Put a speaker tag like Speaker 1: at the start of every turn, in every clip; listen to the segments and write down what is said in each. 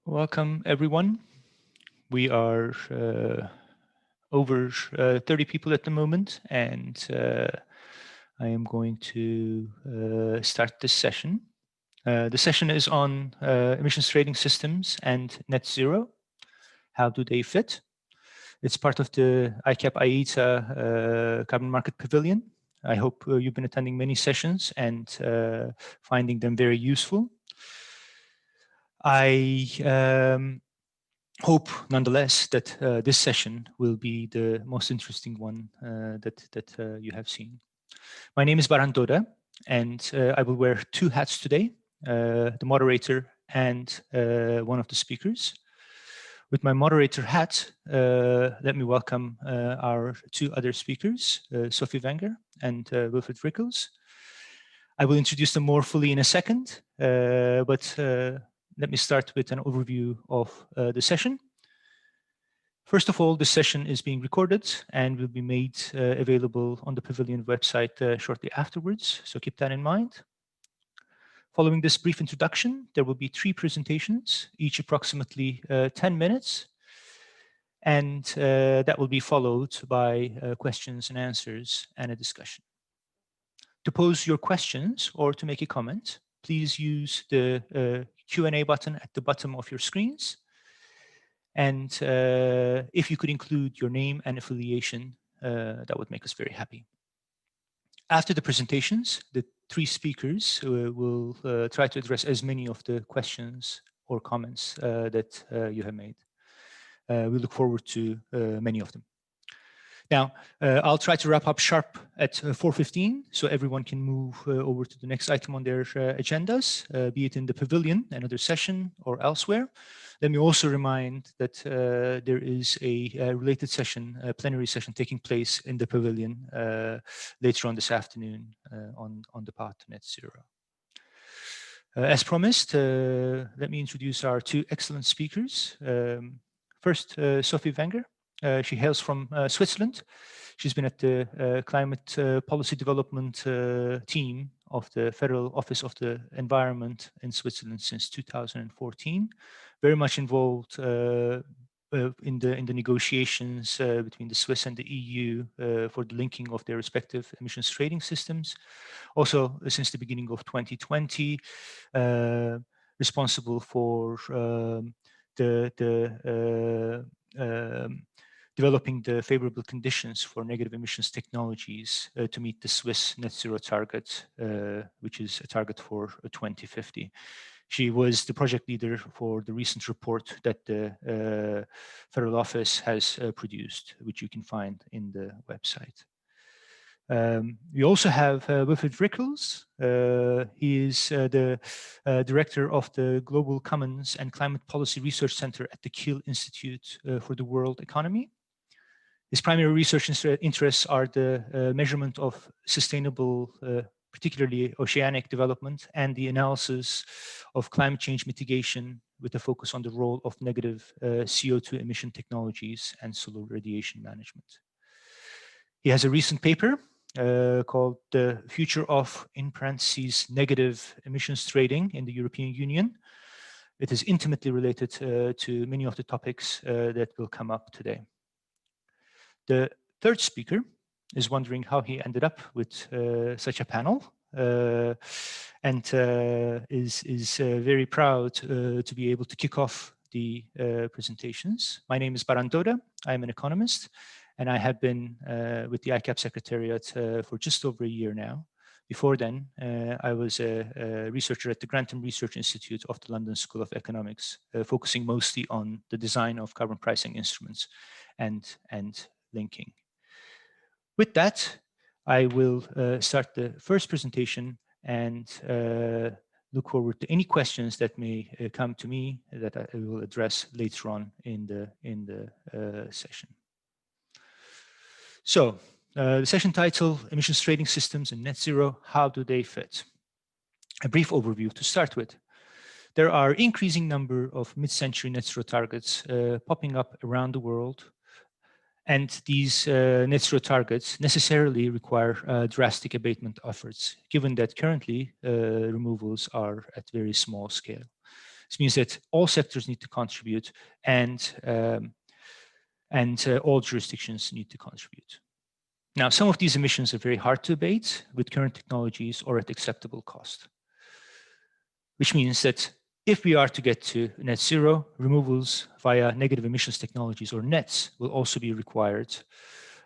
Speaker 1: Welcome, everyone. We are over 30 people at the moment, and I am going to start this session. The session is on emissions trading systems and net zero. How do they fit? It's part of the ICAP IETA Carbon Market Pavilion. I hope you've been attending many sessions and finding them very useful. I hope, nonetheless, that this session will be the most interesting one that you have seen. My name is Baran Doda, and I will wear two hats today, the moderator and one of the speakers. With my moderator hat, let me welcome our two other speakers, Sophie Wenger and Wilfried Rickels. I will introduce them more fully in a second, but let me start with an overview of the session. First of all, this session is being recorded and will be made available on the Pavilion website shortly afterwards, so keep that in mind. Following this brief introduction, there will be 3 presentations, each approximately 10 minutes, and that will be followed by questions and answers and a discussion. To pose your questions or to make a comment, please use the Q&A button at the bottom of your screens. And if you could include your name and affiliation, that would make us very happy. After the presentations, the 3 speakers will try to address as many of the questions or comments that you have made. We look forward to many of them. Now, I'll try to wrap up sharp at 4:15, so everyone can move over to the next item on their agendas, be it in the pavilion, another session, or elsewhere. Let me also remind that there is a related session, a plenary session taking place in the pavilion later on this afternoon on the path to net zero. As promised, let me introduce our 2 excellent speakers. First, Sophie Wenger. She hails from Switzerland. She's been at the climate policy development team of the Federal Office of the Environment in Switzerland since 2014. Very much involved in the negotiations between the Swiss and the EU for the linking of their respective emissions trading systems. Also, since the beginning of 2020, responsible for developing the favorable conditions for negative emissions technologies to meet the Swiss net zero target, which is a target for 2050. She was the project leader for the recent report that the Federal Office has produced, which you can find in the website. We also have Wilfried Rickels. He is the director of the Global Commons and Climate Policy Research Center at the Kiel Institute for the World Economy. His primary research interests are the measurement of sustainable, particularly oceanic development, and the analysis of climate change mitigation with a focus on the role of negative CO2 emission technologies and solar radiation management. He has a recent paper called The Future of, in parentheses, Negative Emissions Trading in the European Union. It is intimately related to many of the topics that will come up today. The third speaker is wondering how he ended up with such a panel and is very proud to be able to kick off the presentations. My name is Baran Doda. I'm an economist, and I have been with the ICAP Secretariat for just over a year now. Before then, I was a researcher at the Grantham Research Institute of the London School of Economics, focusing mostly on the design of carbon pricing instruments and linking. With that, I will start the first presentation and look forward to any questions that may come to me that I will address later on in the session. So, the session title, Emissions Trading Systems and Net Zero, How Do They Fit? A brief overview to start with. There are increasing number of mid-century net zero targets popping up around the world. And these net zero targets necessarily require drastic abatement efforts, given that currently removals are at very small scale. This means that all sectors need to contribute, and all jurisdictions need to contribute. Now, some of these emissions are very hard to abate with current technologies or at acceptable cost, which means that if we are to get to net zero, removals via negative emissions technologies, or NETs, will also be required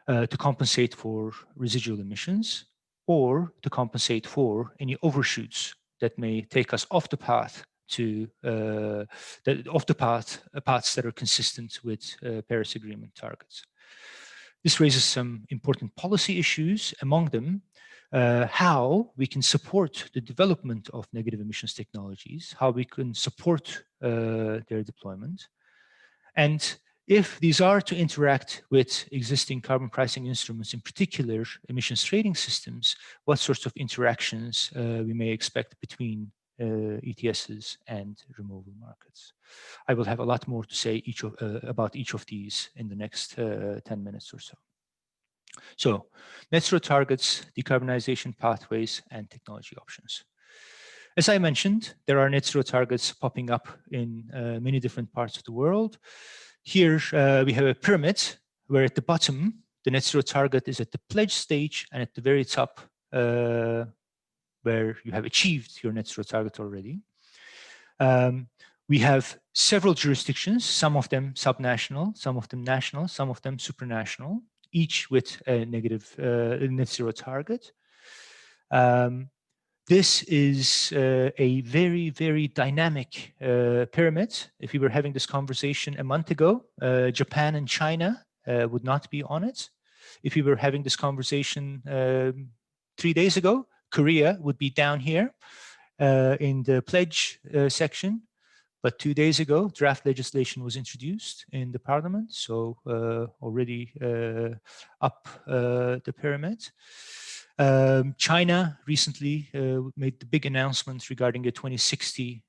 Speaker 1: to compensate for residual emissions or to compensate for any overshoots that may take us off the path to paths that are consistent with Paris Agreement targets. This raises some important policy issues, among them how we can support the development of negative emissions technologies, how we can support their deployment, and if these are to interact with existing carbon pricing instruments, in particular emissions trading systems, what sorts of interactions we may expect between ETSs and removal markets. I will have a lot more to say about each of these in the next 10 minutes or so. So, net zero targets, decarbonization pathways, and technology options. As I mentioned, there are net zero targets popping up in many different parts of the world. Here we have a pyramid where at the bottom, the net zero target is at the pledge stage, and at the very top, where you have achieved your net zero target already. We have several jurisdictions, some of them subnational, some of them national, some of them supranational, each with a negative net zero target. This is a very, very dynamic pyramid. If we were having this conversation a month ago, Japan and China would not be on it. If we were having this conversation 3 days ago, Korea would be down here in the pledge section. But 2 days ago, draft legislation was introduced in the parliament, so already up the pyramid. China recently made the big announcement regarding a 2060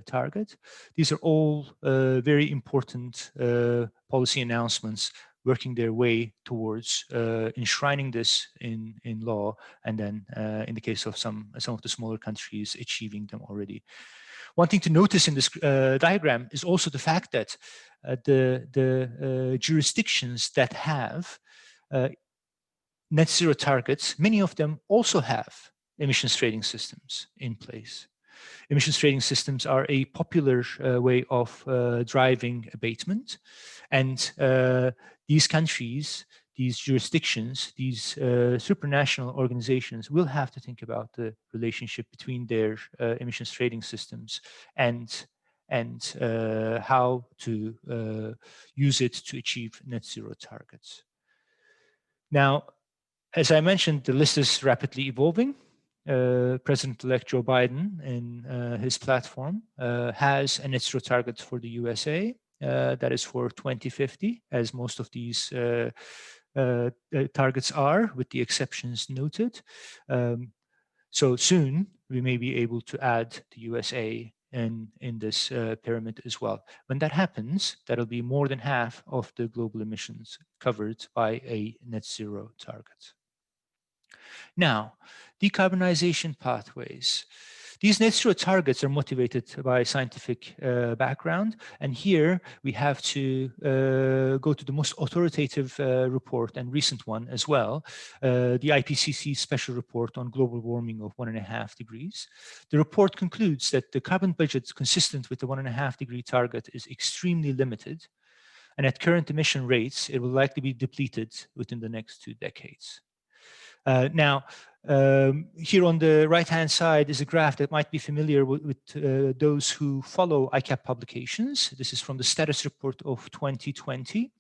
Speaker 1: target. These are all very important policy announcements working their way towards enshrining this in law, and then in the case of some of the smaller countries, achieving them already. One thing to notice in this diagram is also the fact that the jurisdictions that have net zero targets, many of them also have emissions trading systems in place. Emissions trading systems are a popular way of driving abatement, and these countries, these jurisdictions, these supranational organizations will have to think about the relationship between their emissions trading systems and how to use it to achieve net zero targets. Now, as I mentioned, the list is rapidly evolving. President-elect Joe Biden, in his platform, has a net zero target for the USA. That is for 2050, as most of these targets are, with the exceptions noted. So soon, we may be able to add the USA in this pyramid as well. When that happens, that'll be more than half of the global emissions covered by a net zero target. Now, decarbonization pathways. These net zero targets are motivated by scientific background, and here we have to go to the most authoritative report, and recent one as well, the IPCC special report on global warming of 1.5 degrees. The report concludes that the carbon budget consistent with the 1.5 degree target is extremely limited, and at current emission rates, it will likely be depleted within the next 2 decades. Now, here on the right-hand side is a graph that might be familiar with those who follow ICAP publications. This is from the status report of 2020.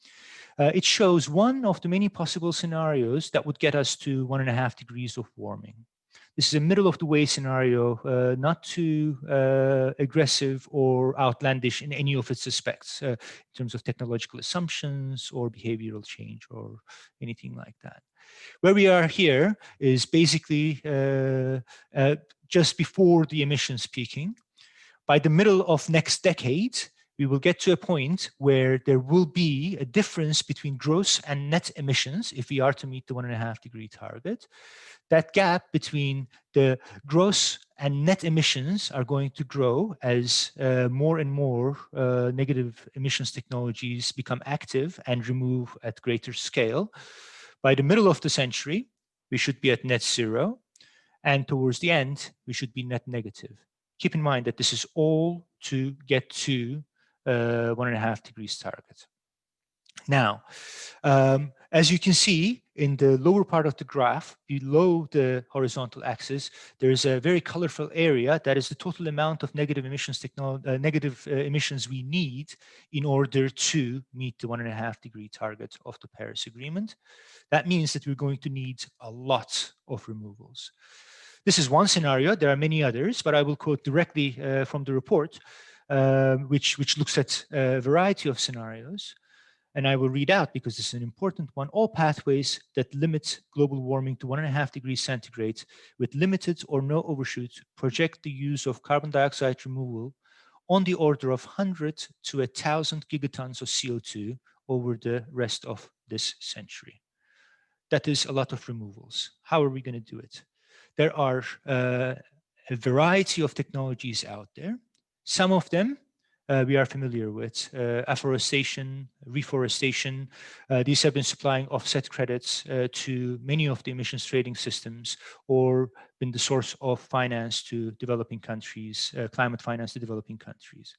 Speaker 1: It shows one of the many possible scenarios that would get us to 1.5 degrees of warming. This is a middle of the way scenario, not too aggressive or outlandish in any of its aspects, in terms of technological assumptions or behavioral change or anything like that. Where we are here is basically just before the emissions peaking. By the middle of next decade, we will get to a point where there will be a difference between gross and net emissions if we are to meet the 1.5-degree target. That gap between the gross and net emissions are going to grow as more and more negative emissions technologies become active and remove at greater scale. By the middle of the century, we should be at net zero. And towards the end, we should be net negative. Keep in mind that this is all to get to 1.5 degrees target. Now, as you can see in the lower part of the graph, below the horizontal axis, there is a very colorful area that is the total amount of negative emissions emissions we need in order to meet the 1.5-degree target of the Paris Agreement. That means that we're going to need a lot of removals. This is one scenario. There are many others, but I will quote directly from the report, which looks at a variety of scenarios. And I will read out, because this is an important one: all pathways that limit global warming to 1.5 degrees centigrade with limited or no overshoot project the use of carbon dioxide removal on the order of 100 to 1,000 gigatons of CO2 over the rest of this century. That is a lot of removals. How are we going to do it? There are a variety of technologies out there. Some of them we are familiar with: afforestation, reforestation. These have been supplying offset credits to many of the emissions trading systems, or been the source of finance to developing countries, climate finance to developing countries.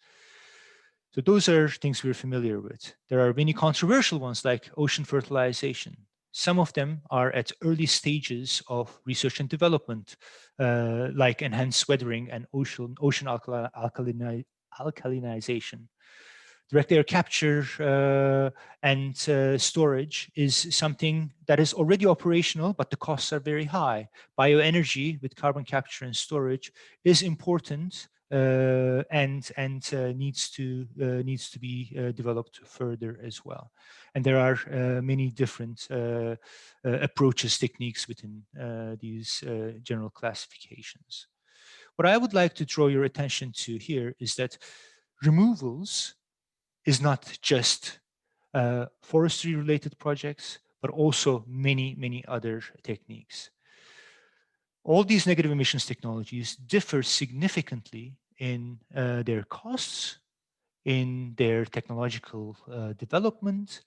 Speaker 1: So those are things we're familiar with. There are many controversial ones like ocean fertilization. Some of them are at early stages of research and development, like enhanced weathering and ocean alkalinization. Direct air capture and storage is something that is already operational, but the costs are very high. Bioenergy with carbon capture and storage is important and needs to be developed further as well. And there are many different approaches, techniques within these general classifications. What I would like to draw your attention to here is that removals is not just forestry related projects, but also many other techniques. All these negative emissions technologies differ significantly in their costs, in their technological development,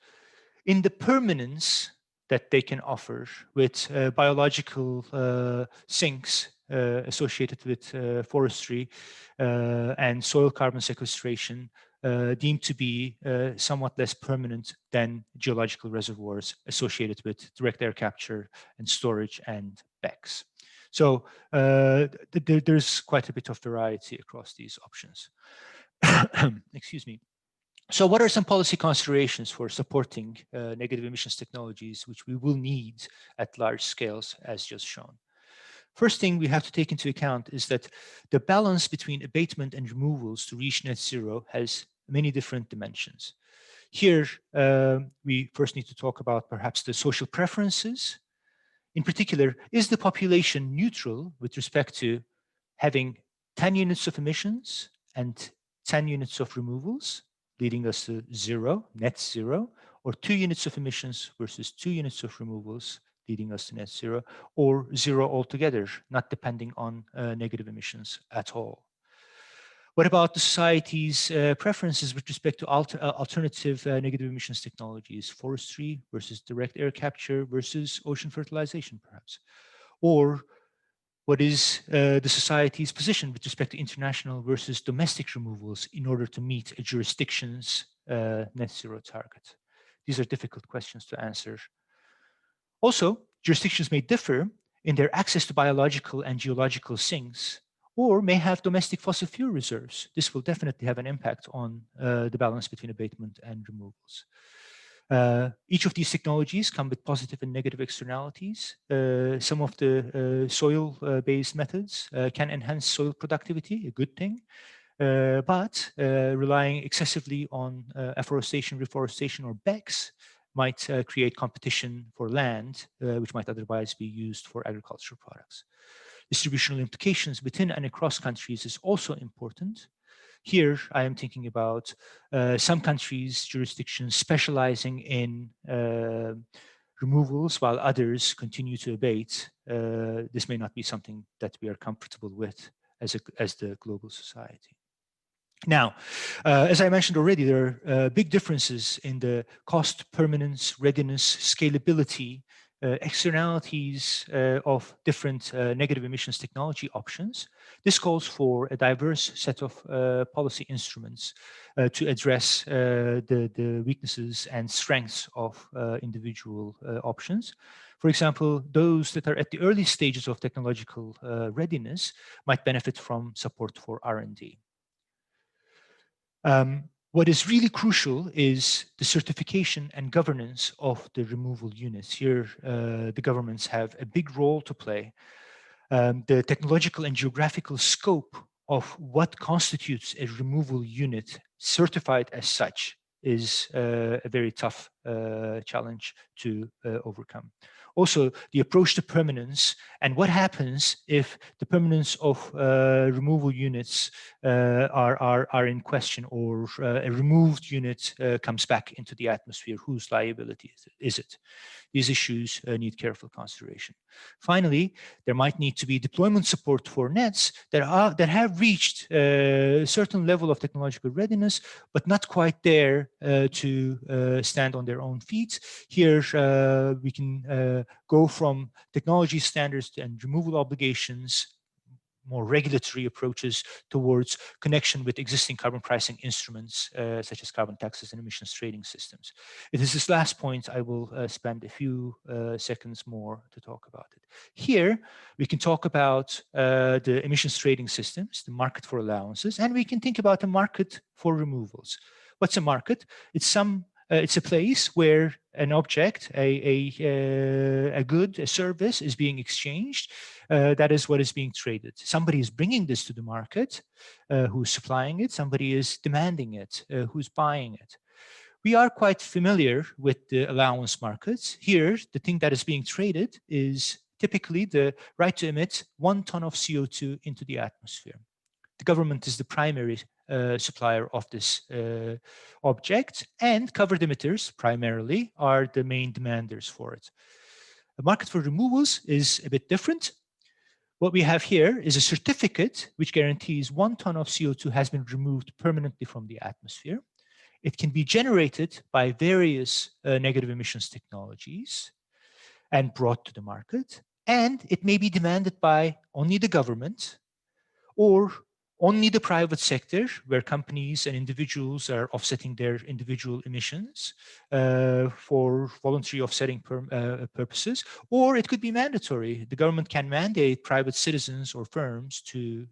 Speaker 1: in the permanence that they can offer with biological sinks associated with forestry and soil carbon sequestration deemed to be somewhat less permanent than geological reservoirs associated with direct air capture and storage and BECCS. So there's quite a bit of variety across these options. Excuse me. So what are some policy considerations for supporting negative emissions technologies, which we will need at large scales, as just shown? First thing we have to take into account is that the balance between abatement and removals to reach net zero has many different dimensions. Here, we first need to talk about perhaps the social preferences. In particular, is the population neutral with respect to having 10 units of emissions and 10 units of removals, leading us to zero, net zero, or 2 units of emissions versus 2 units of removals, leading us to net zero, or zero altogether, not depending on negative emissions at all? What about the society's preferences with respect to alternative negative emissions technologies, forestry versus direct air capture versus ocean fertilization, perhaps? Or what is the society's position with respect to international versus domestic removals in order to meet a jurisdiction's net zero target? These are difficult questions to answer. Also, jurisdictions may differ in their access to biological and geological sinks, or may have domestic fossil fuel reserves. This will definitely have an impact on the balance between abatement and removals. Each of these technologies come with positive and negative externalities. Some of the soil-based methods can enhance soil productivity, a good thing, but relying excessively on afforestation, reforestation, or BECCS might create competition for land, which might otherwise be used for agricultural products. Distributional implications within and across countries is also important. Here, I am thinking about some countries, jurisdictions specializing in removals while others continue to abate. This may not be something that we are comfortable with as the global society. Now, as I mentioned already, there are big differences in the cost, permanence, readiness, scalability, externalities of different negative emissions technology options. This calls for a diverse set of policy instruments to address the weaknesses and strengths of individual options. For example, those that are at the early stages of technological readiness might benefit from support for R&D. What is really crucial is the certification and governance of the removal units. Here, the governments have a big role to play. The technological and geographical scope of what constitutes a removal unit certified as such is a very tough challenge to overcome. Also, the approach to permanence and what happens if the permanence of removal units are in question, or a removed unit comes back into the atmosphere. Whose liability is it? These issues need careful consideration. Finally, there might need to be deployment support for nets that have reached a certain level of technological readiness, but not quite there to stand on their own feet. Here, we can go from technology standards and removal obligations, more regulatory approaches towards connection with existing carbon pricing instruments, such as carbon taxes and emissions trading systems. It is this last point I will spend a few seconds more to talk about it. Here, we can talk about the emissions trading systems, the market for allowances, and we can think about a market for removals. What's a market? It's a place where an object, a good, a service is being exchanged. That is what is being traded. Somebody is bringing this to the market, who's supplying it. Somebody is demanding it, who's buying it. We are quite familiar with the allowance markets. Here, the thing that is being traded is typically the right to emit 1 ton of CO2 into the atmosphere. The government is the primary supplier of this object, and covered emitters primarily are the main demanders for it. The market for removals is a bit different. What we have here is a certificate which guarantees 1 ton of CO2 has been removed permanently from the atmosphere. It can be generated by various negative emissions technologies and brought to the market, and it may be demanded by only the government or only the private sector, where companies and individuals are offsetting their individual emissions for voluntary offsetting purposes, or it could be mandatory. The government can mandate private citizens or firms to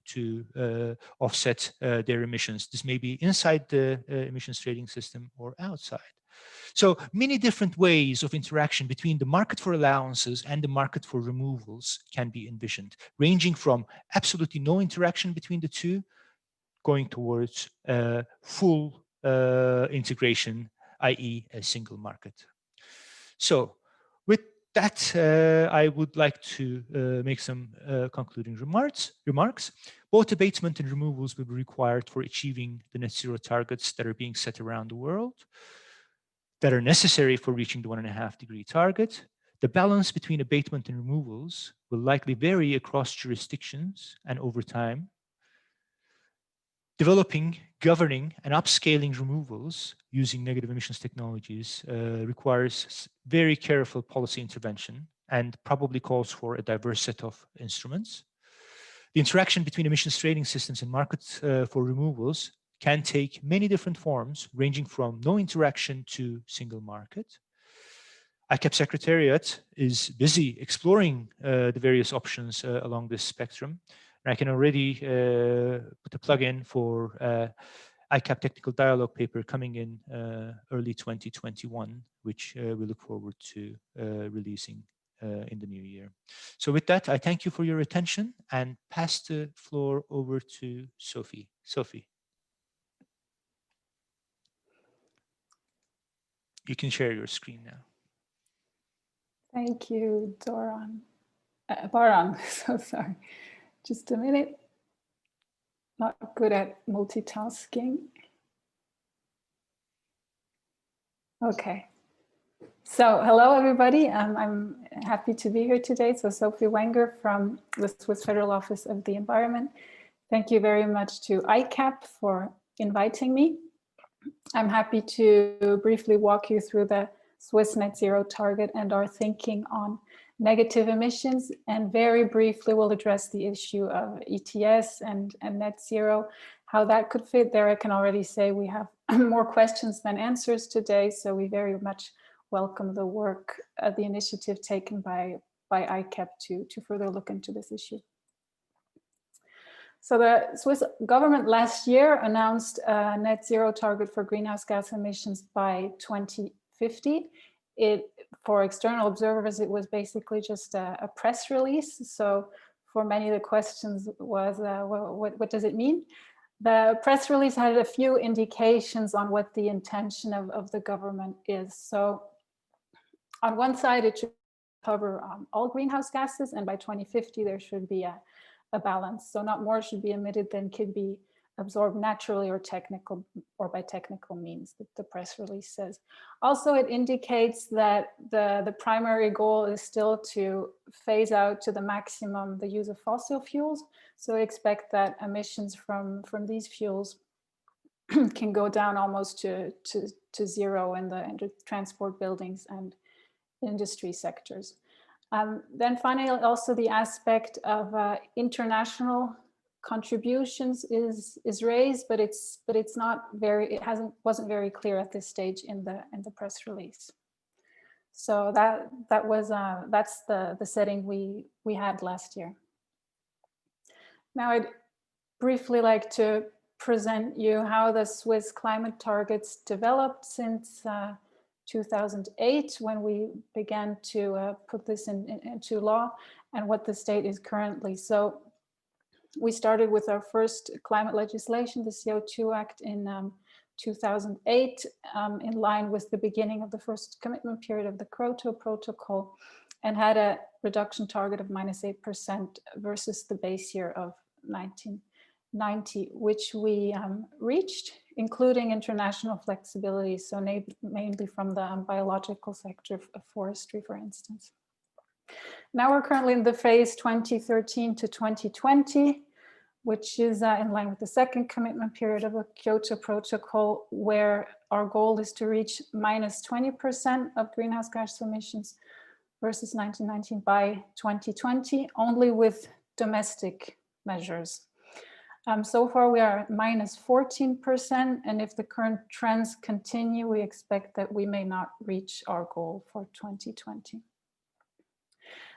Speaker 1: offset their emissions. This may be inside the emissions trading system or outside. So many different ways of interaction between the market for allowances and the market for removals can be envisioned, ranging from absolutely no interaction between the two, going towards full integration, i.e. a single market. So with that, I would like to make some concluding remarks. Both abatement and removals will be required for achieving the net zero targets that are being set around the world, that are necessary for reaching the 1.5 degree target. The balance between abatement and removals will likely vary across jurisdictions and over time. Developing, governing, and upscaling removals using negative emissions technologies requires very careful policy intervention and probably calls for a diverse set of instruments. The interaction between emissions trading systems and markets for removals can take many different forms, ranging from no interaction to single market. ICAP Secretariat is busy exploring the various options along this spectrum. And I can already put a plug in for ICAP Technical Dialogue paper coming in early 2021, which we look forward to releasing in the new year. So with that, I thank you for your attention and pass the floor over to Sophie. Sophie. You can share your screen now.
Speaker 2: Thank you, Baran. So sorry. Just a minute. not good at multitasking. Okay. So hello, everybody. I'm happy to be here today. So Sophie Wenger from the Swiss Federal Office of the Environment. Thank you very much to ICAP for inviting me. I'm happy to briefly walk you through the Swiss net zero target and our thinking on negative emissions, and very briefly we'll address the issue of ETS and net zero, how that could fit there. I can already say we have more questions than answers today, so we very much welcome the work, the initiative taken by ICAP to further look into this issue. So the Swiss government last year announced a net zero target for greenhouse gas emissions by 2050. For external observers, it was basically just a press release. So for many of the questions was, what does it mean? The press release had a few indications on what the intention of the government is. So on one side, it should cover all greenhouse gases, and by 2050, there should be a balance. So not more should be emitted than could be absorbed naturally or by technical means, the press release says. Also, it indicates that the primary goal is still to phase out to the maximum the use of fossil fuels. So expect that emissions from these fuels can go down almost to zero in the transport, buildings, and industry sectors. Then finally, also the aspect of international contributions is raised, but it's not very, wasn't very clear at this stage in the press release. So that's the setting we had last year. Now I'd briefly like to present you how the Swiss climate targets developed since 2008, when we began to put this into law, and what the state is currently. So we started with our first climate legislation, the CO2 Act, in 2008, in line with the beginning of the first commitment period of the Kyoto Protocol, and had a reduction target of -8% versus the base year of 1990, which we reached, including international flexibility, so mainly from the biological sector of forestry, for instance. Now we're currently in the phase 2013 to 2020, which is in line with the second commitment period of the Kyoto Protocol, where our goal is to reach -20% of greenhouse gas emissions versus 1919 by 2020, only with domestic measures. So far we are at -14%, and if the current trends continue, we expect that we may not reach our goal for 2020.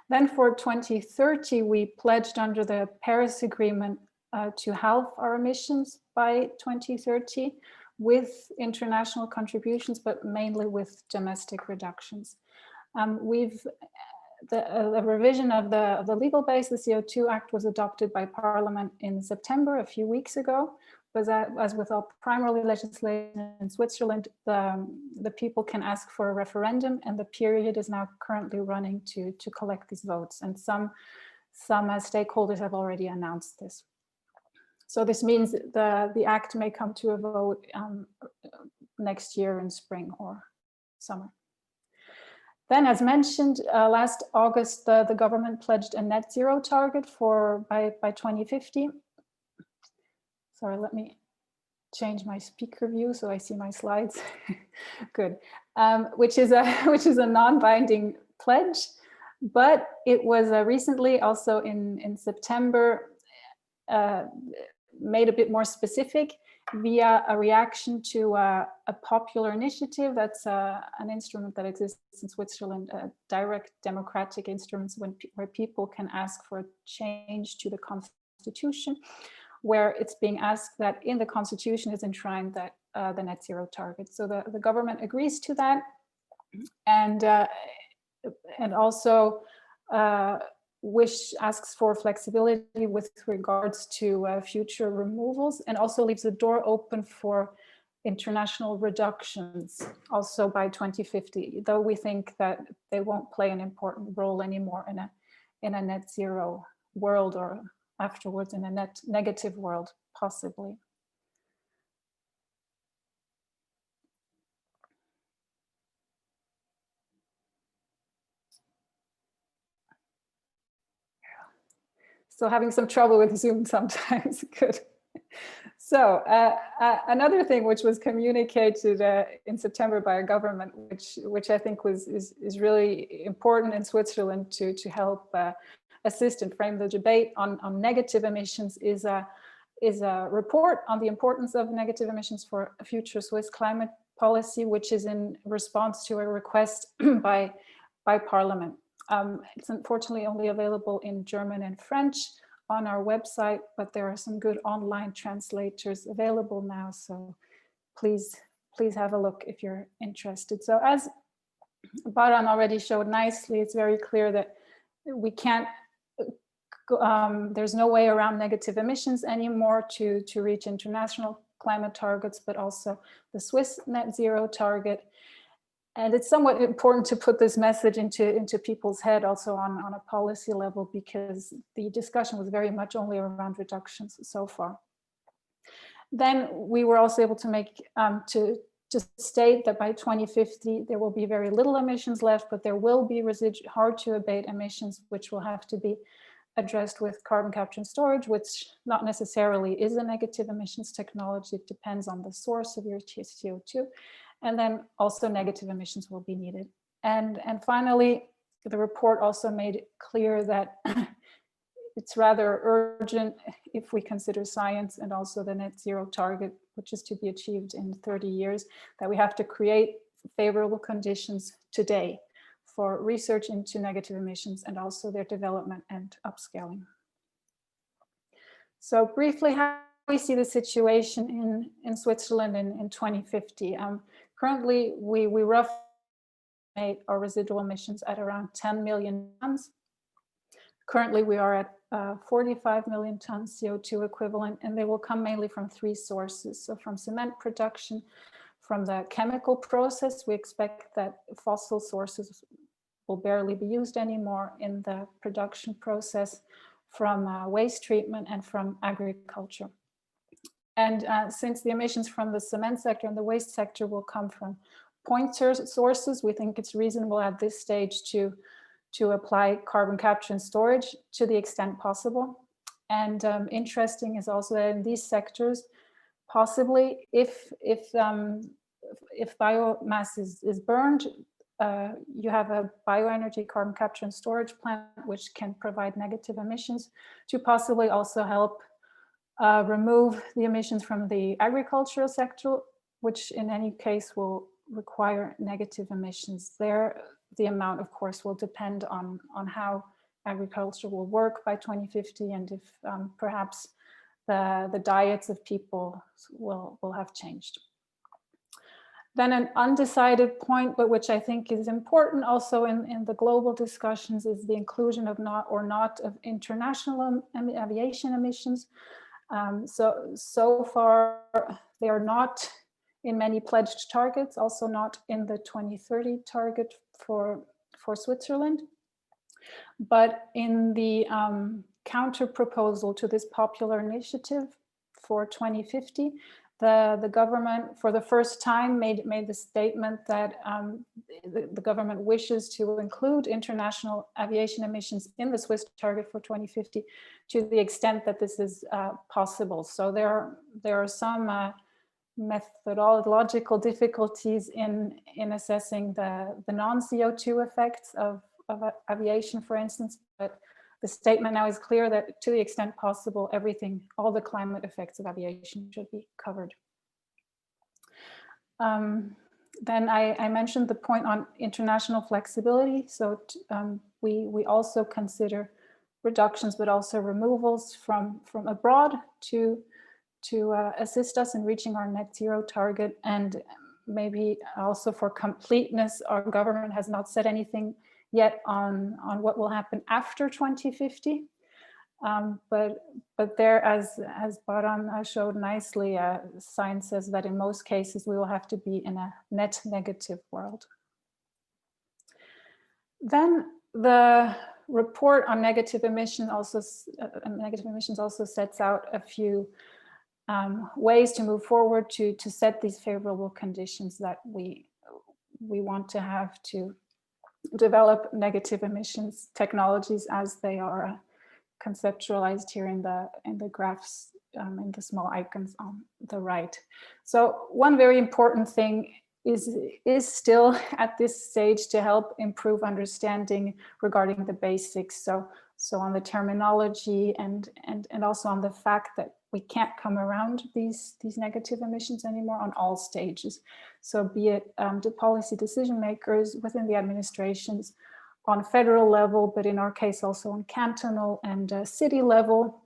Speaker 2: Then for 2030, we pledged under the Paris Agreement to halve our emissions by 2030 with international contributions, but mainly with domestic reductions. The revision of the legal base, the CO2 Act, was adopted by Parliament in September, a few weeks ago. But as with all primary legislation in Switzerland, the people can ask for a referendum, and the period is now currently running to collect these votes. And some stakeholders have already announced this. So this means the act may come to a vote next year in spring or summer. Then, as mentioned, last August, the government pledged a net zero target by 2050. Sorry, let me change my speaker view so I see my slides. Good, which is a non-binding pledge, but it was recently, also in September, made a bit more specific via a reaction to a popular initiative. That's an instrument that exists in Switzerland, direct democratic instruments where people can ask for a change to the constitution, where it's being asked that in the constitution is enshrined that the net zero target. So the government agrees to that, and also asks for flexibility with regards to future removals, and also leaves the door open for international reductions also by 2050, though we think that they won't play an important role anymore in a net zero world, or afterwards in a net negative world, possibly. So having some trouble with Zoom sometimes. Good. So another thing which was communicated in September by our government, which I think is really important in Switzerland to help assist and frame the debate on negative emissions, is a report on the importance of negative emissions for a future Swiss climate policy, which is in response to a request by Parliament. It's unfortunately only available in German and French on our website, but there are some good online translators available now. So please have a look if you're interested. So as Baran already showed nicely, it's very clear that we can't, there's no way around negative emissions anymore to reach international climate targets, but also the Swiss net zero target. And it's somewhat important to put this message into people's head also on a policy level, because the discussion was very much only around reductions so far. Then we were also able to make, to state that by 2050, there will be very little emissions left, but there will be hard to abate emissions, which will have to be addressed with carbon capture and storage, which not necessarily is a negative emissions technology. It depends on the source of your CO2. And then also negative emissions will be needed. And finally, the report also made it clear that it's rather urgent if we consider science and also the net zero target, which is to be achieved in 30 years, that we have to create favorable conditions today for research into negative emissions and also their development and upscaling. So briefly, how we see the situation in Switzerland in 2050. Currently, we roughly estimate our residual emissions at around 10 million tons. Currently, we are at 45 million tons CO2 equivalent, and they will come mainly from three sources. So from cement production, from the chemical process, we expect that fossil sources will barely be used anymore in the production process, from waste treatment, and from agriculture. And since the emissions from the cement sector and the waste sector will come from point sources, we think it's reasonable at this stage to apply carbon capture and storage to the extent possible. And interesting is also that in these sectors, possibly if biomass is burned, you have a bioenergy carbon capture and storage plant, which can provide negative emissions to possibly also help remove the emissions from the agricultural sector, which in any case will require negative emissions. There, the amount, of course, will depend on how agriculture will work by 2050, and if perhaps the diets of people will have changed. Then an undecided point, but which I think is important also in the global discussions, is the inclusion of not of international aviation emissions. So far, they are not in many pledged targets, also not in the 2030 target for Switzerland. But in the counter proposal to this popular initiative for 2050, the government, for the first time, made the statement that the government wishes to include international aviation emissions in the Swiss target for 2050 to the extent that this is possible. So there are some methodological difficulties in assessing the non-CO2 effects of aviation, for instance, but the statement now is clear that to the extent possible, everything, all the climate effects of aviation should be covered. Then I mentioned the point on international flexibility. So we also consider reductions, but also removals from abroad to assist us in reaching our net zero target. And maybe also for completeness, our government has not said anything yet on what will happen after 2050. But there, as Baran showed nicely, science says that in most cases we will have to be in a net negative world. Then the report on negative emissions also sets out a few ways to move forward to set these favorable conditions that we want to have to develop negative emissions technologies as they are conceptualized here in the graphs, in the small icons on the right. So one very important thing is still at this stage to help improve understanding regarding the basics. So on the terminology and also on the fact that we can't come around these negative emissions anymore on all stages. So be it the policy decision makers within the administrations on federal level, but in our case also on cantonal and city level,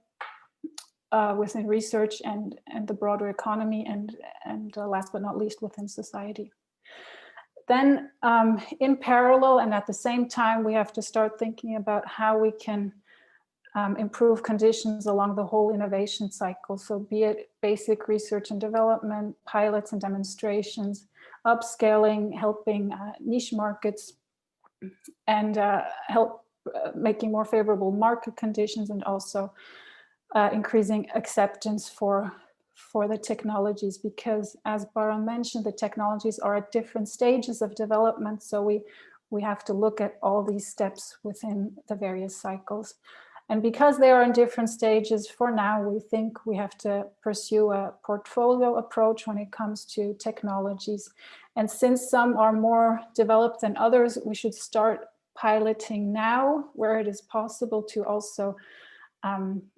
Speaker 2: within research and the broader economy, and last but not least within society. Then in parallel and at the same time, we have to start thinking about how we can improve conditions along the whole innovation cycle. So be it basic research and development, pilots and demonstrations, upscaling, helping niche markets, and help making more favorable market conditions, and also increasing acceptance for the technologies, because as Baran mentioned, the technologies are at different stages of development. So we have to look at all these steps within the various cycles. And because they are in different stages, for now, we think we have to pursue a portfolio approach when it comes to technologies. And since some are more developed than others, we should start piloting now where it is possible to also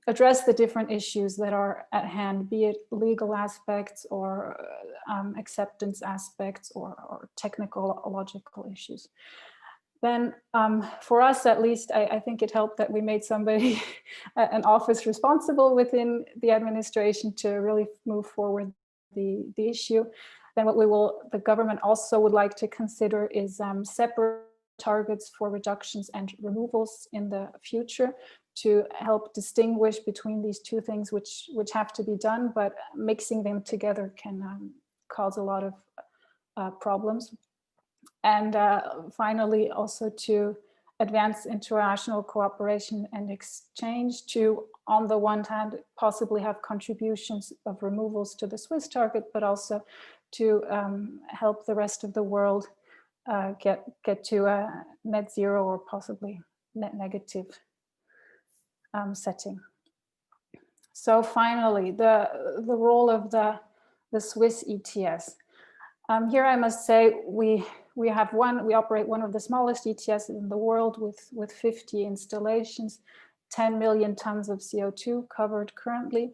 Speaker 2: address the different issues that are at hand, be it legal aspects or acceptance aspects or technical, logical issues. Then for us, at least, I think it helped that we made somebody an office responsible within the administration to really move forward the issue. Then what the government also would like to consider is separate targets for reductions and removals in the future to help distinguish between these two things which have to be done, but mixing them together can cause a lot of problems. And finally, also to advance international cooperation and exchange to, on the one hand, possibly have contributions of removals to the Swiss target, but also to help the rest of the world get to a net zero or possibly net negative setting. So finally, the role of the Swiss ETS. Here I must say we operate one of the smallest ETS in the world with 50 installations, 10 million tons of CO2 covered currently.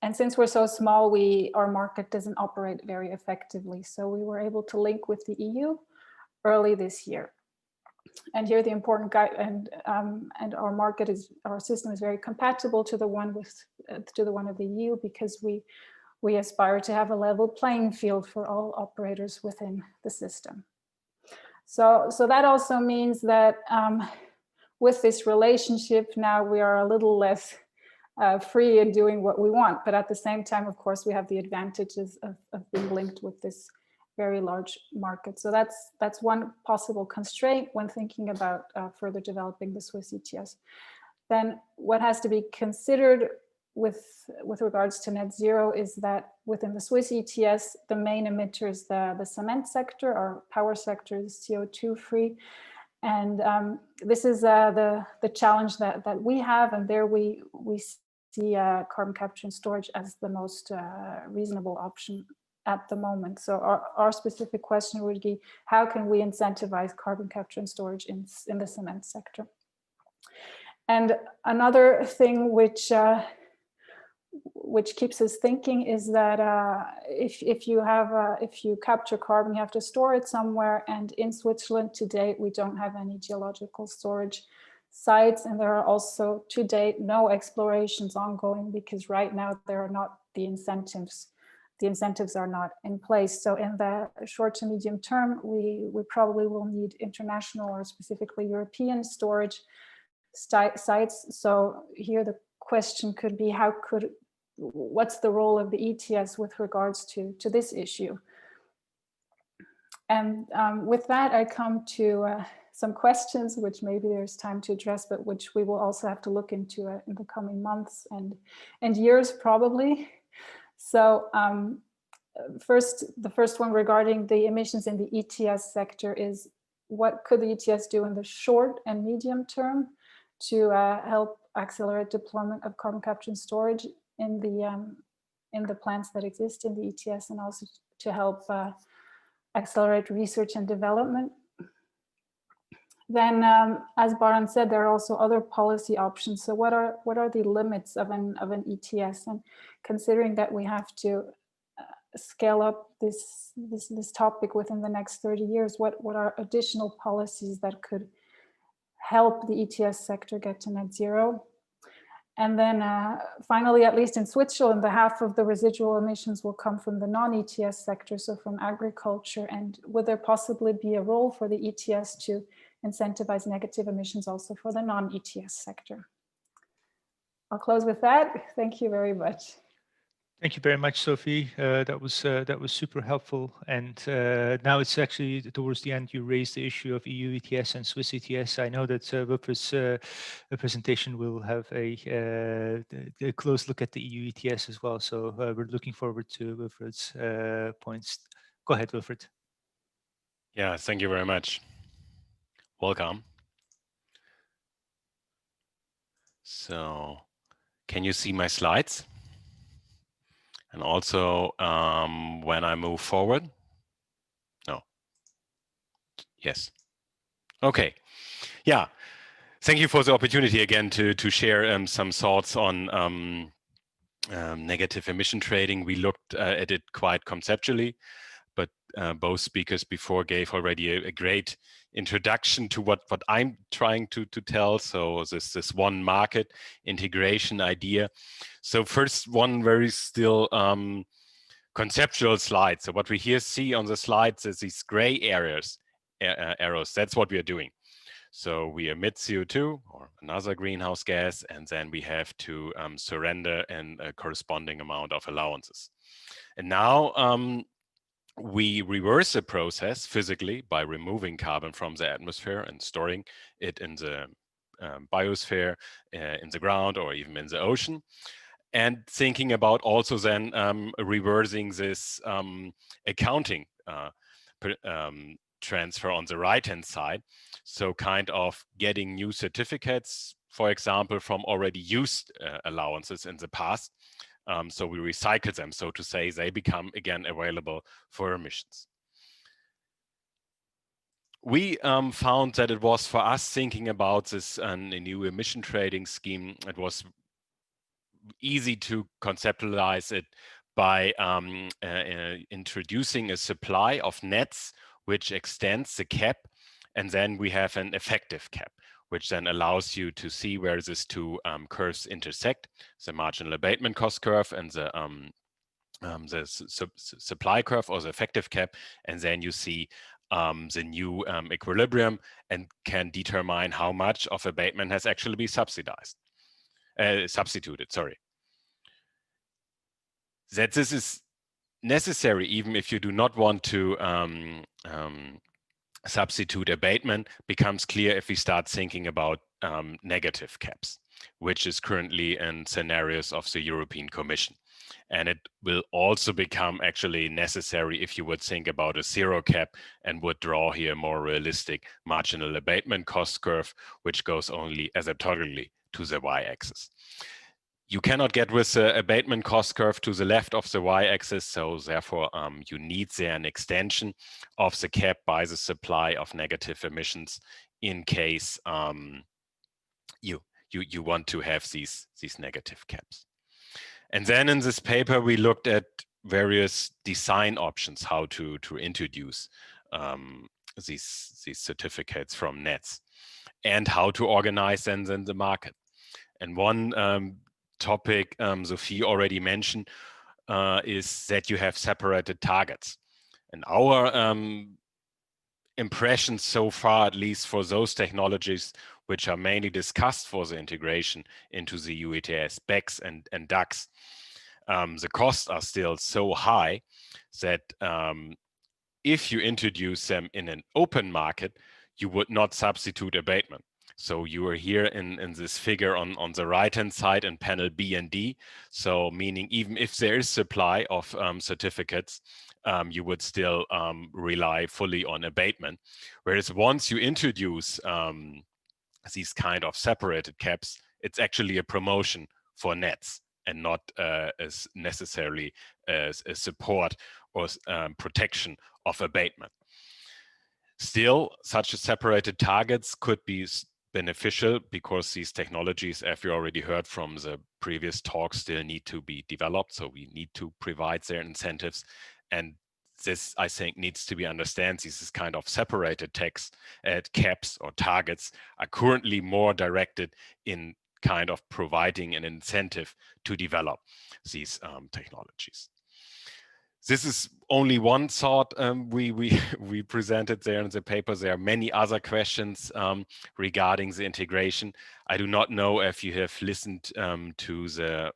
Speaker 2: And since we're so small, our market doesn't operate very effectively. So we were able to link with the EU early this year. And here the important guide and our system is very compatible to the one of the EU, because we aspire to have a level playing field for all operators within the system. So that also means that with this relationship now we are a little less free in doing what we want, but at the same time, of course, we have the advantages of being linked with this very large market. So that's one possible constraint when thinking about further developing the Swiss ETS. Then what has to be considered with regards to net zero is that within the Swiss ETS, the main emitter is the cement sector. Our power sector is CO2 free. And this is the challenge that we have, and there we see carbon capture and storage as the most reasonable option at the moment. So our specific question would be, how can we incentivize carbon capture and storage in the cement sector? And another thing which keeps us thinking is that if you capture carbon, you have to store it somewhere. And in Switzerland to date, we don't have any geological storage sites, and there are also to date no explorations ongoing, because right now there are not the incentives. The incentives are not in place. So in the short to medium term, we probably will need international or specifically European storage sites. So here the question could be, what's the role of the ETS with regards to this issue? And with that, I come to some questions, which maybe there's time to address, but which we will also have to look into in the coming months and years probably. So the first one regarding the emissions in the ETS sector is, what could the ETS do in the short and medium term to help accelerate deployment of carbon capture and storage in the plants that exist in the ETS, and also to help accelerate research and development. Then, as Baran said, there are also other policy options. So what are the limits of an ETS? And considering that we have to scale up this topic within the next 30 years, what are additional policies that could help the ETS sector get to net zero? And then finally, at least in Switzerland, the half of the residual emissions will come from the non-ETS sector, so from agriculture. And would there possibly be a role for the ETS to incentivize negative emissions also for the non-ETS sector? I'll close with that. Thank you very much.
Speaker 1: Thank you very much, Sophie. That was super helpful. And now it's actually towards the end. You raised the issue of EU ETS and Swiss ETS. I know that Wilfried's presentation will have a close look at the EU ETS as well. So we're looking forward to Wilfried's points. Go ahead, Wilfried.
Speaker 3: Yeah, thank you very much. Welcome. So, can you see my slides? And also, when I move forward? No. Yes. Okay. Yeah. Thank you for the opportunity again to share some thoughts on negative emission trading. We looked at it quite conceptually, but both speakers before gave already a great introduction to what I'm trying to tell. So this one market integration idea. So first, one very still conceptual slide. So what we here see on the slides is these gray areas, arrows. That's what we are doing. So we emit CO2 or another greenhouse gas, and then we have to surrender a corresponding amount of allowances. And now we reverse the process physically by removing carbon from the atmosphere and storing it in the biosphere, in the ground, or even in the ocean. And thinking about also then reversing this accounting transfer on the right-hand side. So kind of getting new certificates, for example, from already used allowances in the past. So we recycle them, so to say, they become again available for emissions. We found that it was for us thinking about this a new emission trading scheme. It was easy to conceptualize it by introducing a supply of nets which extends the cap, and then we have an effective cap, which then allows you to see where these two curves intersect, the marginal abatement cost curve and the supply curve, or the effective cap, and then you see the new equilibrium and can determine how much of abatement has actually been substituted. Sorry. That this is necessary even if you do not want to substitute abatement becomes clear if we start thinking about negative caps, which is currently in scenarios of the European Commission. And it will also become actually necessary if you would think about a zero cap and would draw here a more realistic marginal abatement cost curve, which goes only asymptotically to the y-axis. You cannot get with the abatement cost curve to the left of the y-axis, so therefore you need there an extension of the cap by the supply of negative emissions in case you want to have these negative caps. And then in this paper we looked at various design options, how to introduce these certificates from nets and how to organize them in the market. And one topic Sophie already mentioned is that you have separated targets. And our impression so far, at least for those technologies which are mainly discussed for the integration into the EU ETS, BECCS and DACCS, the costs are still so high that if you introduce them in an open market, you would not substitute abatement. So you are here in this figure on the right-hand side in panel B and D. So meaning even if there is supply of certificates, you would still rely fully on abatement. Whereas once you introduce these kind of separated caps, it's actually a promotion for nets and not as necessarily as a support or protection of abatement. Still, such separated targets could be beneficial because these technologies, as we already heard from the previous talk, still need to be developed. So we need to provide their incentives. And this, I think, needs to be understood. These kind of separated caps or targets are currently more directed in kind of providing an incentive to develop these technologies. This is only one thought we presented there in the paper. There are many other questions regarding the integration. I do not know if you have listened to the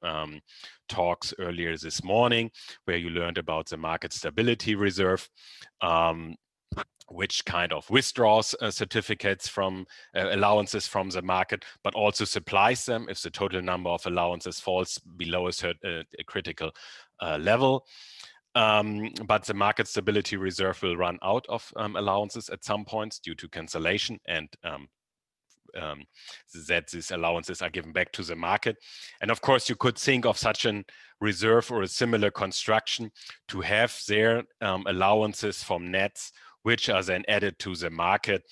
Speaker 3: talks earlier this morning, where you learned about the market stability reserve, which kind of withdraws certificates from allowances from the market, but also supplies them if the total number of allowances falls below a critical level. But the market stability reserve will run out of allowances at some points due to cancellation, and that these allowances are given back to the market. And of course, you could think of such a reserve or a similar construction to have their allowances from nets, which are then added to the market,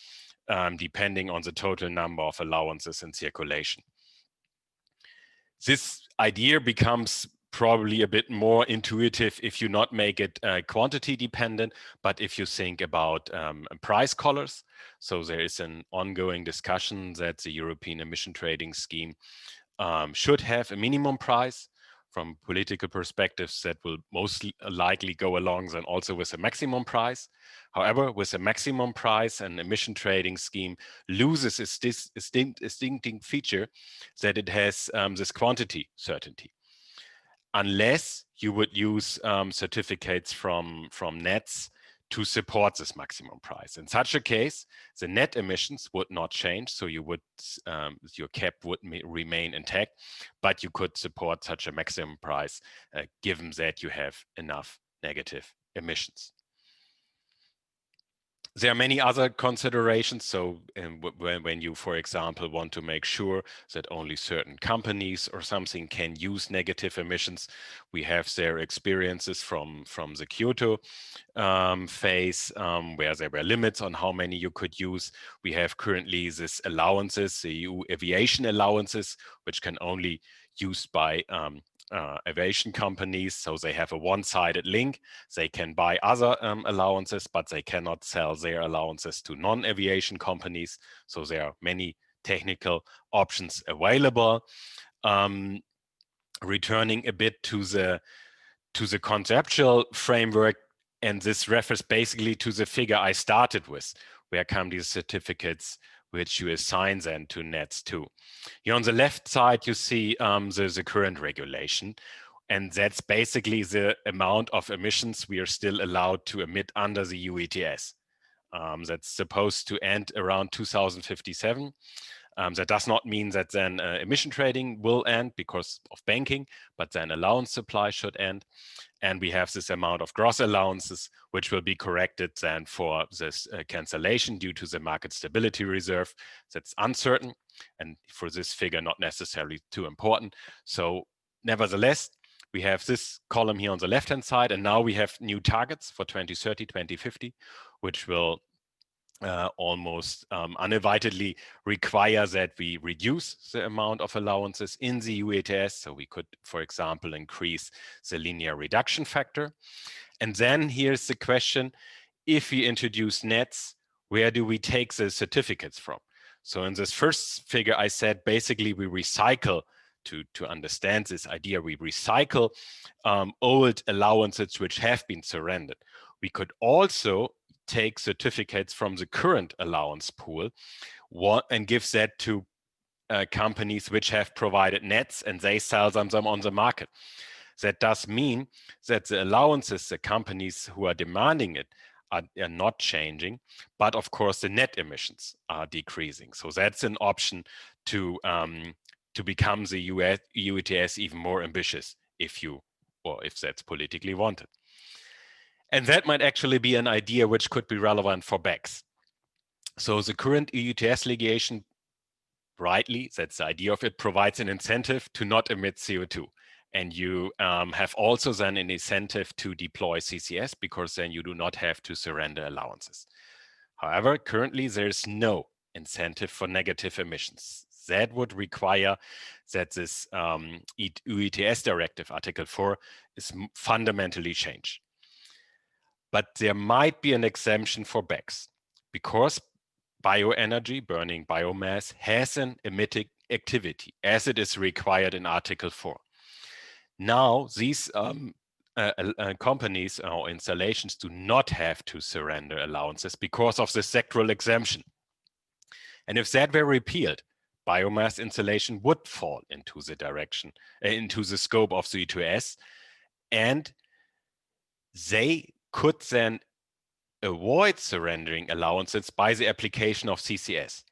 Speaker 3: depending on the total number of allowances in circulation. This idea becomes probably a bit more intuitive if you not make it quantity dependent, but if you think about price collars. So there is an ongoing discussion that the European Emission Trading Scheme should have a minimum price. From political perspectives, that will most likely go along then also with a maximum price. However, with a maximum price, an emission trading scheme loses its distinctive feature that it has this quantity certainty. Unless you would use certificates from nets to support this maximum price. In such a case, the net emissions would not change, so you would your cap would remain intact, but you could support such a maximum price given that you have enough negative emissions. There are many other considerations. So when you, for example, want to make sure that only certain companies or something can use negative emissions, we have their experiences from the Kyoto phase, where there were limits on how many you could use. We have currently this allowances, the EU aviation allowances, which can only used by aviation companies, so they have a one-sided link. They can buy other allowances, but they cannot sell their allowances to non-aviation companies. So there are many technical options available. Returning a bit to the conceptual framework, and this refers basically to the figure I started with, where come these certificates which you assign then to nets too. Here on the left side, you see the current regulation, and that's basically the amount of emissions we are still allowed to emit under the EU ETS. That's supposed to end around 2057. That does not mean that then emission trading will end because of banking, but then allowance supply should end. And we have this amount of gross allowances, which will be corrected then for this cancellation due to the market stability reserve. That's uncertain, and for this figure, not necessarily too important. So nevertheless, we have this column here on the left-hand side, and now we have new targets for 2030, 2050, which will almost uninvitedly require that we reduce the amount of allowances in the EU ETS. So we could, for example, increase the linear reduction factor. And then here's the question, if we introduce nets, where do we take the certificates from? So in this first figure, I said, basically we recycle, to understand this idea, we recycle old allowances which have been surrendered. We could also take certificates from the current allowance pool and give that to companies which have provided nets, and they sell them on the market. That does mean that the allowances, the companies who are demanding it, are not changing, but of course the net emissions are decreasing. So that's an option to become the EU ETS even more ambitious if that's politically wanted. And that might actually be an idea which could be relevant for BECCS. So the current EU ETS legislation, rightly, that's the idea of it, provides an incentive to not emit CO2. And you have also then an incentive to deploy CCS, because then you do not have to surrender allowances. However, currently there's no incentive for negative emissions. That would require that this EU ETS directive, Article 4, is fundamentally changed. But there might be an exemption for BECCS, because bioenergy, burning biomass, has an emitting activity as it is required in Article 4. Now, these companies or installations do not have to surrender allowances because of the sectoral exemption. And if that were repealed, biomass installation would fall into the scope of the ETS, and they could then avoid surrendering allowances by the application of CCS.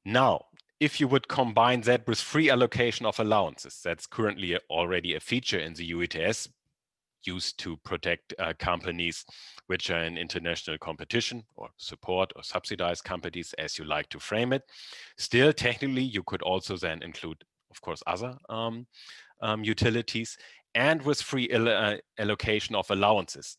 Speaker 3: Now, if you would combine that with free allocation of allowances, that's currently already a feature in the EU ETS used to protect companies which are in international competition, or support or subsidize companies, as you like to frame it. Still, technically, you could also then include, of course, other utilities, and with free allocation of allowances.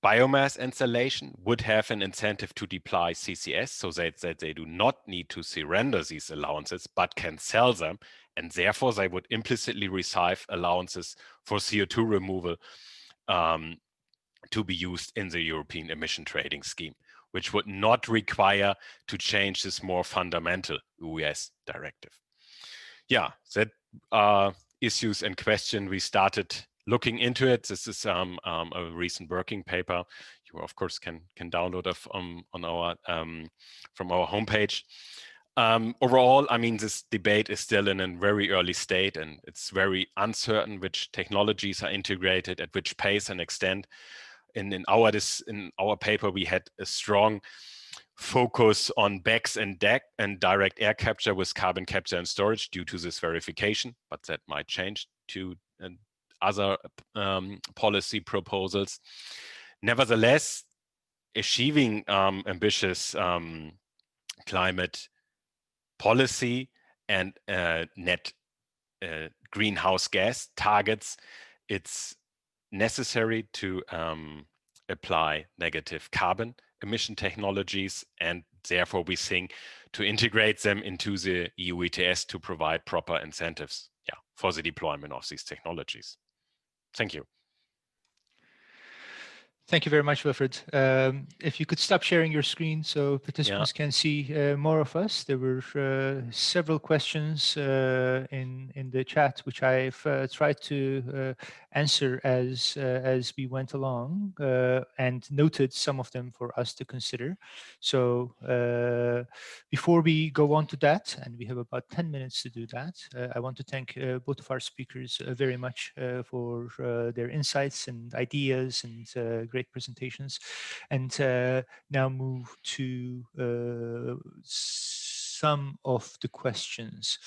Speaker 3: Biomass installation would have an incentive to deploy CCS, so that they do not need to surrender these allowances, but can sell them, and therefore they would implicitly receive allowances for CO2 removal to be used in the European emission trading scheme, which would not require to change this more fundamental US directive. Yeah, that issues and question. We started looking into it. This is a recent working paper. You of course can download it on our from our homepage. Overall, I mean, this debate is still in a very early state, and it's very uncertain which technologies are integrated, at which pace and extent. In our paper, we had a strong focus on BECCS and DAC and direct air capture with carbon capture and storage due to this verification, but that might change to other policy proposals. Nevertheless, achieving ambitious climate policy and net greenhouse gas targets, it's necessary to apply negative carbon emission technologies, and therefore we think to integrate them into the EU ETS to provide proper incentives for the deployment of these technologies. Thank you.
Speaker 1: Thank you very much, Wilfried. If you could stop sharing your screen so participants can see more of us. There were several questions in the chat, which I've tried to answer as we went along, and noted some of them for us to consider. So before we go on to that, and we have about 10 minutes to do that, I want to thank both of our speakers very much for their insights and ideas and great presentations, and now move to some of the questions.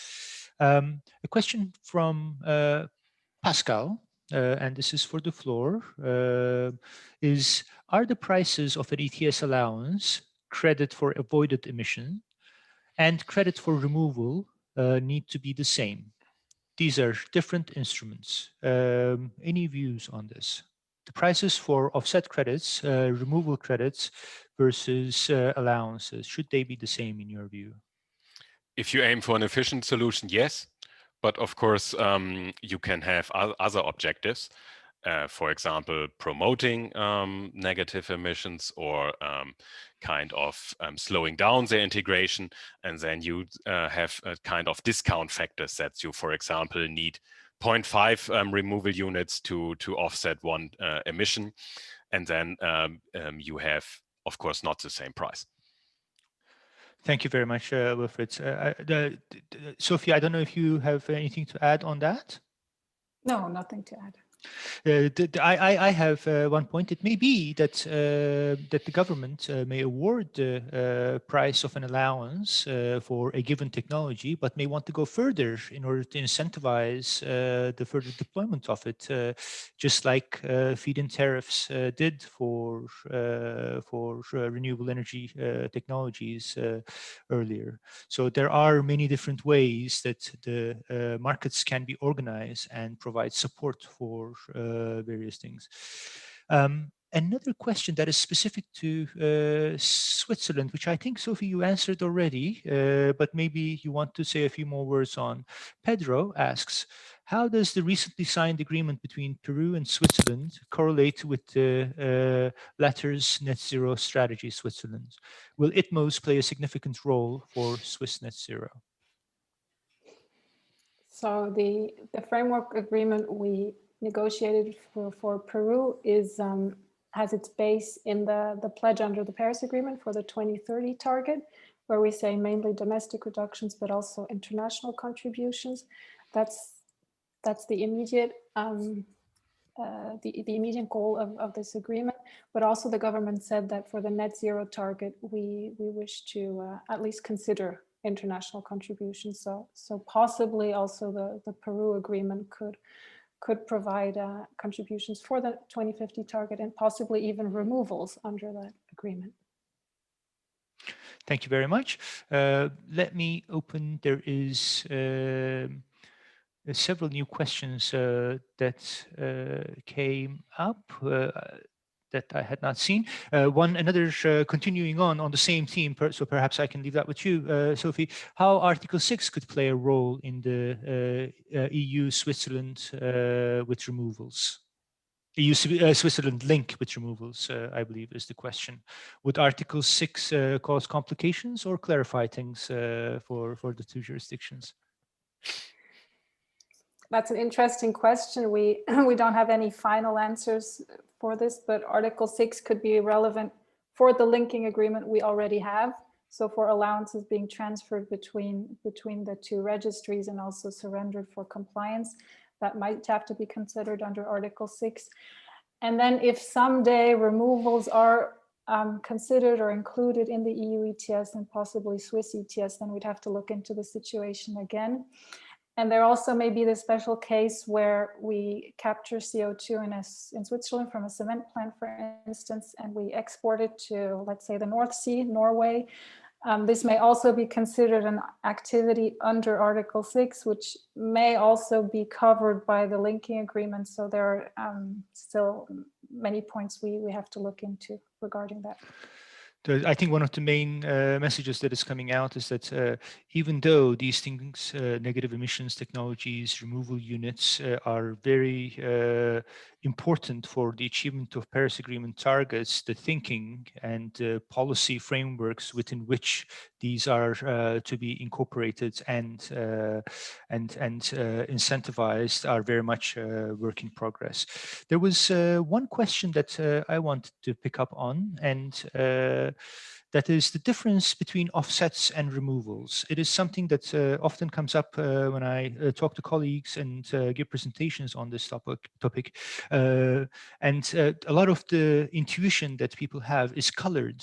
Speaker 1: A question from Pascal, and this is for the floor, is, are the prices of an ETS allowance, credit for avoided emission, and credit for removal need to be the same? These are different instruments. Any views on this? The prices for offset credits, removal credits versus allowances, should they be the same in your view?
Speaker 3: If you aim for an efficient solution, yes. But of course, you can have other objectives. For example, promoting negative emissions, or kind of slowing down their integration. And then you have a kind of discount factors that you, for example, need 0.5 removal units to offset one emission. And then you have, of course, not the same price.
Speaker 1: Thank you very much, Wilfried. Sophie, I don't know if you have anything to add on that?
Speaker 2: No, nothing to add.
Speaker 1: I have one point. It may be that that the government may award the price of an allowance for a given technology, but may want to go further in order to incentivize the further deployment of it, just like feed-in tariffs did for renewable energy technologies earlier. So there are many different ways that the markets can be organized and provide support for various things. Another question that is specific to Switzerland, which I think, Sophie, you answered already, but maybe you want to say a few more words on. Pedro asks, how does the recently signed agreement between Peru and Switzerland correlate with the latter's net zero strategy, Switzerland? Will ITMOS play a significant role for Swiss net zero?
Speaker 2: So the framework agreement we negotiated for Peru is has its base in the pledge under the Paris Agreement for the 2030 target, where we say mainly domestic reductions, but also international contributions. That's the immediate the immediate goal of this agreement. But also the government said that for the net zero target, we wish to at least consider international contributions. So possibly also the Peru agreement could provide contributions for the 2050 target, and possibly even removals under that agreement.
Speaker 1: Thank you very much. Let me open. There is several new questions that came up that I had not seen. Another continuing on the same theme, so perhaps I can leave that with you, Sophie. How Article 6 could play a role in the EU-Switzerland with removals? EU-Switzerland link with removals, I believe, is the question. Would Article 6 cause complications or clarify things for the two jurisdictions?
Speaker 2: That's an interesting question. We don't have any final answers for this, but Article 6 could be relevant for the linking agreement we already have. So for allowances being transferred between the two registries and also surrendered for compliance, that might have to be considered under Article 6. And then if someday removals are considered or included in the EU ETS and possibly Swiss ETS, then we'd have to look into the situation again. And there also may be the special case where we capture CO2 in Switzerland from a cement plant, for instance, and we export it to, let's say, the North Sea, Norway. This may also be considered an activity under Article 6, which may also be covered by the linking agreement. So there are still many points we have to look into regarding that.
Speaker 1: I think one of the main messages that is coming out is that even though these things, negative emissions technologies, removal units are very important for the achievement of Paris Agreement targets, the thinking and policy frameworks within which these are to be incorporated and incentivized are very much work in progress. There was one question that I wanted to pick up on, and that is the difference between offsets and removals. It is something that often comes up when I talk to colleagues and give presentations on this topic. And a lot of the intuition that people have is colored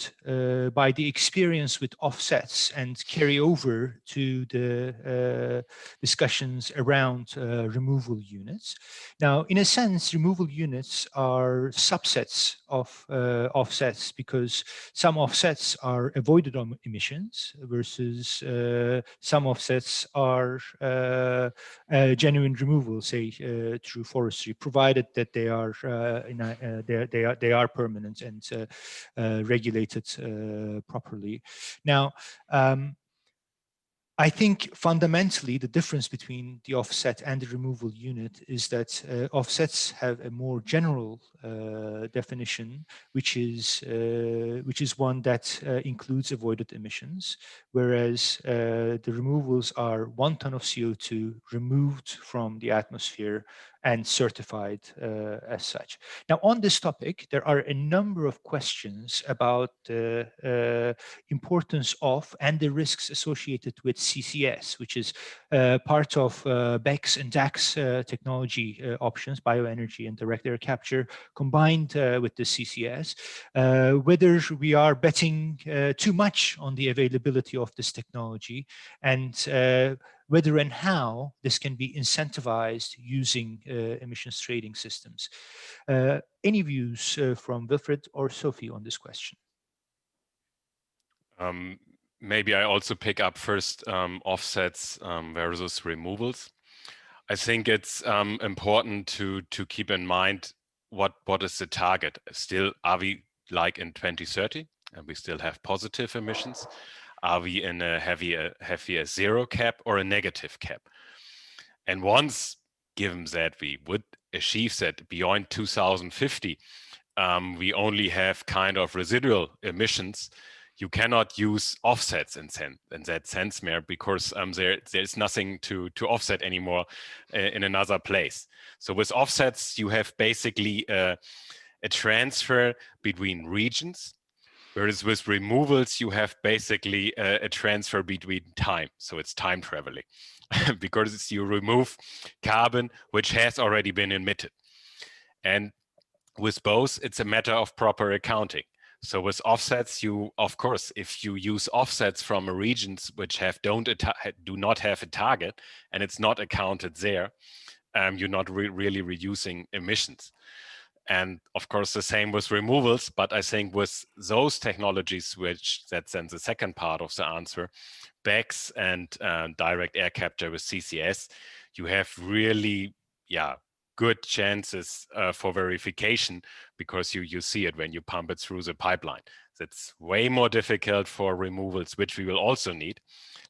Speaker 1: by the experience with offsets and carry over to the discussions around removal units. Now, in a sense, removal units are subsets of offsets, because some offsets are avoided emissions versus some offsets are genuine removal, say through forestry, provided that they are they are permanent and regulated properly. Now, I think fundamentally the difference between the offset and the removal unit is that offsets have a more general definition, which is one that includes avoided emissions, whereas the removals are 1 ton of CO2 removed from the atmosphere and certified as such. Now, on this topic, there are a number of questions about the importance of and the risks associated with CCS, which is part of BECCS and DACS technology options, bioenergy and direct air capture, combined with the CCS, whether we are betting too much on the availability of this technology, and whether and how this can be incentivized using emissions trading systems. Any views from Wilfried or Sophie on this question?
Speaker 3: Maybe I also pick up first offsets versus removals. I think it's important to keep in mind what is the target. Still, are we like in 2030 and we still have positive emissions? Are we in a heavier zero cap or a negative cap? And once, given that we would achieve that beyond 2050, we only have kind of residual emissions, you cannot use offsets in that sense more, because there's nothing to offset anymore in another place. So with offsets, you have basically a transfer between regions, whereas with removals, you have basically a transfer between time. So it's time traveling because you remove carbon which has already been emitted. And with both, it's a matter of proper accounting. So with offsets, you, of course, if you use offsets from regions which do not have a target and it's not accounted there, you're not really reducing emissions. And of course, the same with removals. But I think with those technologies, that's then the second part of the answer, BECCS and direct air capture with CCS, you have really, good chances for verification, because you see it when you pump it through the pipeline. That's way more difficult for removals, which we will also need,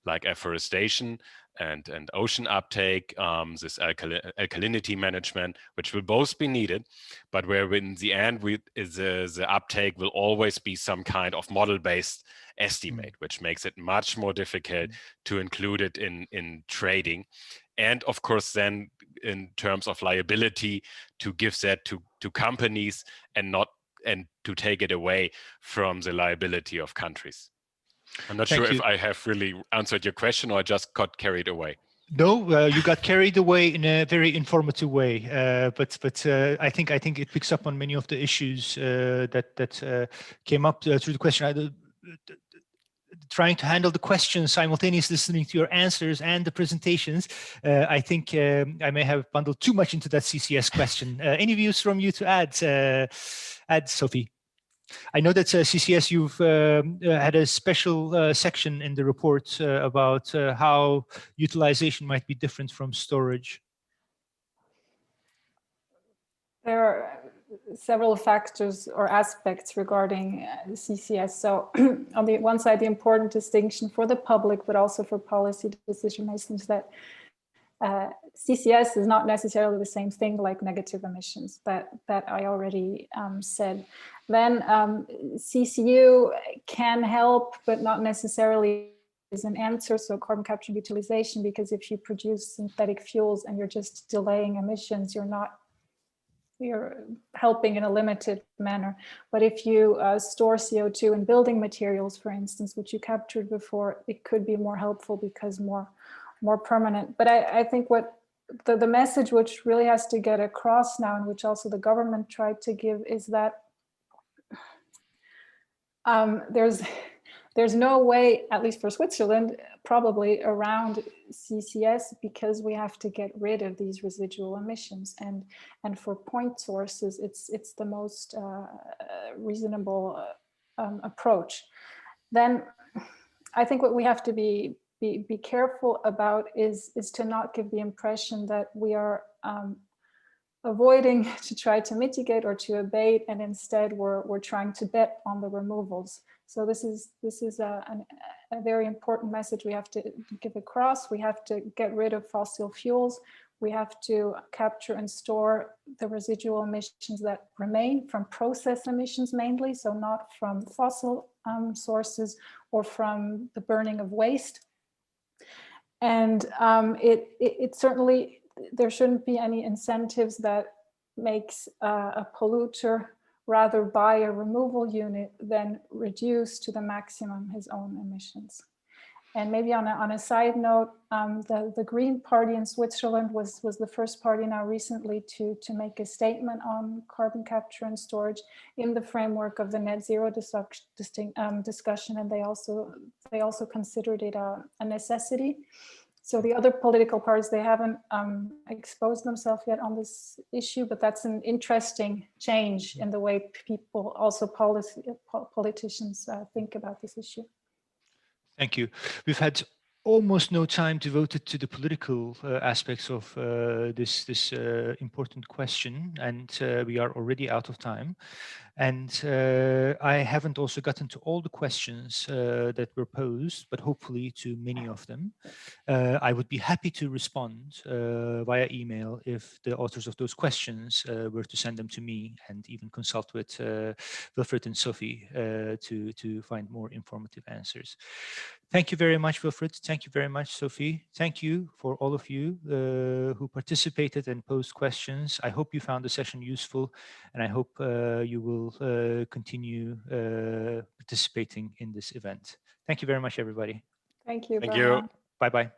Speaker 3: like afforestation and ocean uptake, this alkalinity management, which will both be needed, but where in the end the uptake will always be some kind of model-based estimate, which makes it much more difficult to include it in trading. And of course, then in terms of liability, to give that to companies and to take it away from the liability of countries. I'm not sure if I have really answered your question or I just got carried away.
Speaker 1: No, you got carried away in a very informative way, but I think it picks up on many of the issues that came up through the question. Trying to handle the questions simultaneously, listening to your answers and the presentations, I think I may have bundled too much into that CCS question. Any views from you to add, Sophie? I know that CCS, you've had a special section in the report about how utilization might be different from storage.
Speaker 2: There are several factors or aspects regarding CCS. So on the one side, the important distinction for the public, but also for policy decision makers, is that CCS is not necessarily the same thing like negative emissions that I already said. Then CCU can help, but not necessarily is an answer. So carbon capture and utilization, because if you produce synthetic fuels and you're just delaying emissions, you're helping in a limited manner. But if you store CO2 in building materials, for instance, which you captured before, it could be more helpful because more permanent. But I think what the message which really has to get across now, and which also the government tried to give, is that there's no way, at least for Switzerland, probably around CCS, because we have to get rid of these residual emissions. And for point sources, it's the most reasonable approach. Then I think what we have to be careful about is to not give the impression that we are avoiding to try to mitigate or to abate, and instead we're trying to bet on the removals. So this is a very important message we have to give across. We have to get rid of fossil fuels. We have to capture and store the residual emissions that remain from process emissions mainly, so not from fossil sources or from the burning of waste. And it certainly, there shouldn't be any incentives that makes a polluter rather buy a removal unit than reduce to the maximum his own emissions. And maybe on a side note, the Green Party in Switzerland was the first party now recently to make a statement on carbon capture and storage in the framework of the net zero discussion, and they also considered it a necessity. So the other political parties, they haven't exposed themselves yet on this issue, but that's an interesting change in the way people, also politicians, think about this issue.
Speaker 1: Thank you. We've had almost no time devoted to the political aspects of this important question, and we are already out of time. And I haven't also gotten to all the questions that were posed, but hopefully to many of them. I would be happy to respond via email if the authors of those questions were to send them to me, and even consult with Wilfried and Sophie to find more informative answers. Thank you very much, Wilfried. Thank you very much, Sophie. Thank you for all of you who participated and posed questions. I hope you found the session useful, and I hope you will continue participating in this event. Thank you very much, everybody.
Speaker 2: Thank you.
Speaker 3: Thank you.
Speaker 1: Bye-bye.